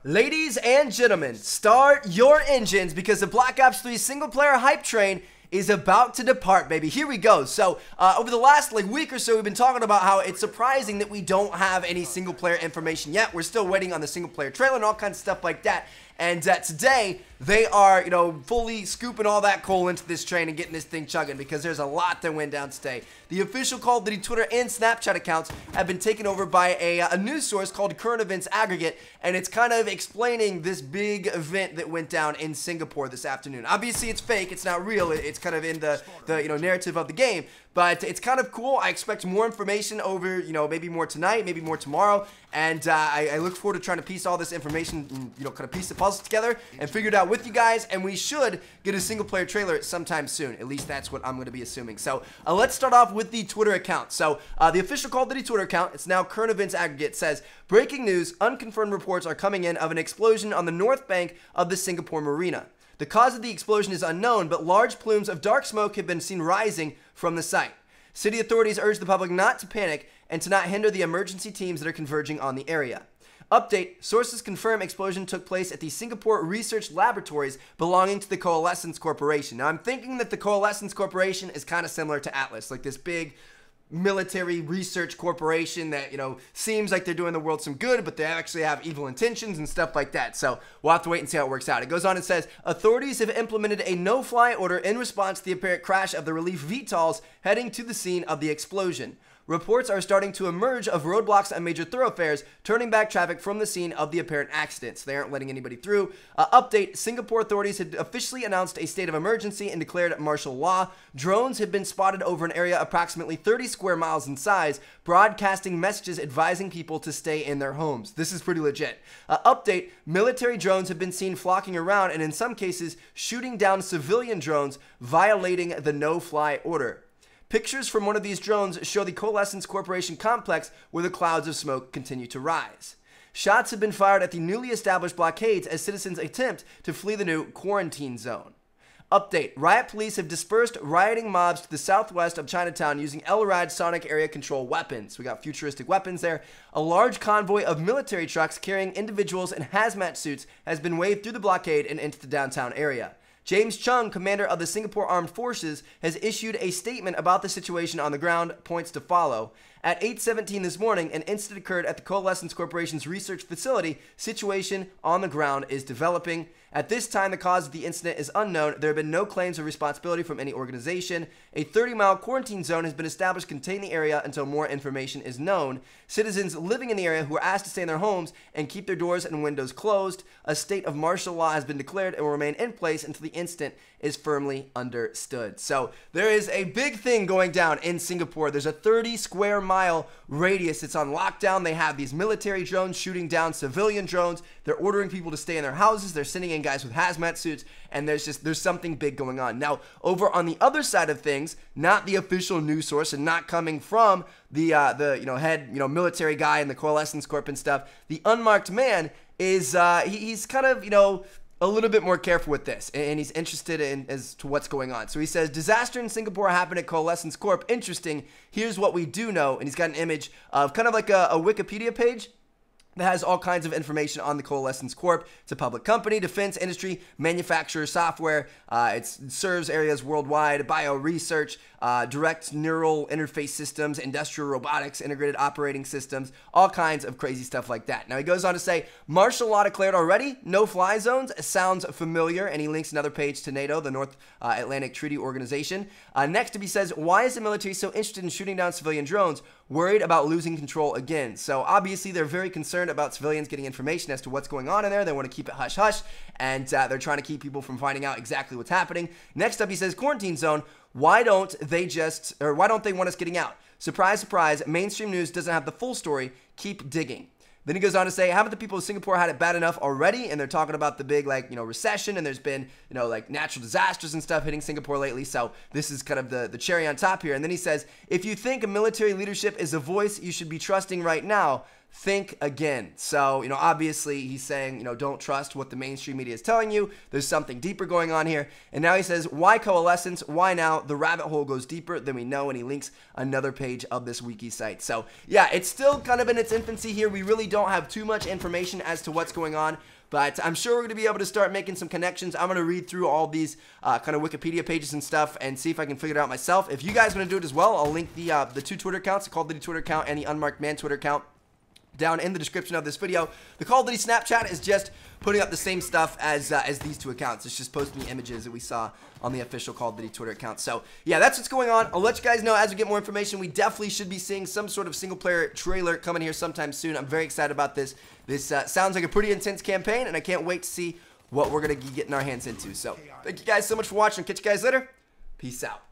Ladies and gentlemen, start your engines because the Black Ops 3 single-player hype train is about to depart, baby. Here we go. So, over the last week or so, we've been talking about how it's surprising that we don't have any single-player information yet. We're still waiting on the single-player trailer and all kinds of stuff like that. And today, they are, fully scooping all that coal into this train and getting this thing chugging because there's a lot that went down today. The official Call of Duty Twitter and Snapchat accounts have been taken over by a news source called Current Events Aggregate, and it's kind of explaining this big event that went down in Singapore this afternoon. Obviously, it's fake. It's not real. It's kind of in the narrative of the game, but it's kind of cool. I expect more information over, maybe more tonight, maybe more tomorrow, and I look forward to trying to piece all this information, and, kind of piece the puzzle together and figure it out with you guys, and we should get a single-player trailer sometime soon. At least that's what I'm going to be assuming. So let's start off with the Twitter account. So the official Call of Duty Twitter account, it's now Current Events Aggregate, says, breaking news, unconfirmed reports are coming in of an explosion on the north bank of the Singapore marina. The cause of the explosion is unknown, but large plumes of dark smoke have been seen rising from the site. City authorities urge the public not to panic and to not hinder the emergency teams that are converging on the area. Update, sources confirm explosion took place at the Singapore Research Laboratories belonging to the Coalescence Corporation. Now, I'm thinking that the Coalescence Corporation is kind of similar to Atlas, like this big military research corporation that, seems like they're doing the world some good, but they actually have evil intentions and stuff like that. So we'll have to wait and see how it works out. It goes on and says, authorities have implemented a no-fly order in response to the apparent crash of the relief VTOLs heading to the scene of the explosion. Reports are starting to emerge of roadblocks on major thoroughfares, turning back traffic from the scene of the apparent accident. So they aren't letting anybody through. Update, Singapore authorities had officially announced a state of emergency and declared martial law. Drones have been spotted over an area approximately 30 square miles in size, broadcasting messages advising people to stay in their homes. This is pretty legit. Update, military drones have been seen flocking around and in some cases shooting down civilian drones, violating the no-fly order. Pictures from one of these drones show the Coalescence Corporation complex where the clouds of smoke continue to rise. Shots have been fired at the newly established blockades as citizens attempt to flee the new quarantine zone. Update, riot police have dispersed rioting mobs to the southwest of Chinatown using LRAD sonic area control weapons. We got futuristic weapons there. A large convoy of military trucks carrying individuals in hazmat suits has been waved through the blockade and into the downtown area. James Chung, commander of the Singapore Armed Forces, has issued a statement about the situation on the ground, points to follow. At 8:17 this morning, an incident occurred at the Coalescence Corporation's research facility. Situation on the ground is developing. At this time, the cause of the incident is unknown. There have been no claims of responsibility from any organization. A 30-mile quarantine zone has been established to contain the area until more information is known. Citizens living in the area who are asked to stay in their homes and keep their doors and windows closed. A state of martial law has been declared and will remain in place until the incident is firmly understood. So there is a big thing going down in Singapore. There's a 30 square mile radius. It's on lockdown. They have these military drones shooting down civilian drones. They're ordering people to stay in their houses. They're sending in guys with hazmat suits, and there's something big going on. Now, over on the other side of things, not the official news source and not coming from the head military guy in the Coalescence Corp and stuff, the Unmarked man is he's kind of a little bit more careful with this, and he's interested in as to what's going on. So he says, disaster in Singapore happened at Coalescence Corp. Interesting. Here's what we do know. And he's got an image of kind of like a Wikipedia page that has all kinds of information on the Coalescence Corp. It's a public company, defense industry, manufacturer software. It serves areas worldwide, bio research, direct neural interface systems, industrial robotics, integrated operating systems, all kinds of crazy stuff like that. Now he goes on to say, martial law declared already, no-fly zones, sounds familiar, and he links another page to NATO, the North Atlantic Treaty Organization. Next up he says, why is the military so interested in shooting down civilian drones? Worried about losing control again. So obviously they're very concerned about civilians getting information as to what's going on in there. They want to keep it hush-hush, and they're trying to keep people from finding out exactly what's happening. Next up, he says, quarantine zone. Why don't they want us getting out? Surprise, surprise, mainstream news doesn't have the full story. Keep digging. Then he goes on to say, haven't the people of Singapore had it bad enough already? And they're talking about the big, recession, and there's been, natural disasters and stuff hitting Singapore lately. So this is kind of the cherry on top here. And then he says, if you think a military leadership is a voice you should be trusting right now, think again. So, obviously he's saying, don't trust what the mainstream media is telling you. There's something deeper going on here. And now he says, why coalescence? Why now? The rabbit hole goes deeper than we know. And he links another page of this wiki site. So yeah, it's still kind of in its infancy here. We really don't have too much information as to what's going on. But I'm sure we're going to be able to start making some connections. I'm going to read through all these kind of Wikipedia pages and stuff and see if I can figure it out myself. If you guys want to do it as well, I'll link the two Twitter accounts, the Call of Duty Twitter account and the Unmarked Man Twitter account, down in the description of this video. The Call of Duty Snapchat is just putting up the same stuff as these two accounts. It's just posting the images that we saw on the official Call of Duty Twitter account. So yeah, that's what's going on. I'll let you guys know as we get more information. We definitely should be seeing some sort of single player trailer coming here sometime soon. I'm very excited about this. This sounds like a pretty intense campaign, and I can't wait to see what we're going to be getting our hands into. So thank you guys so much for watching. Catch you guys later. Peace out.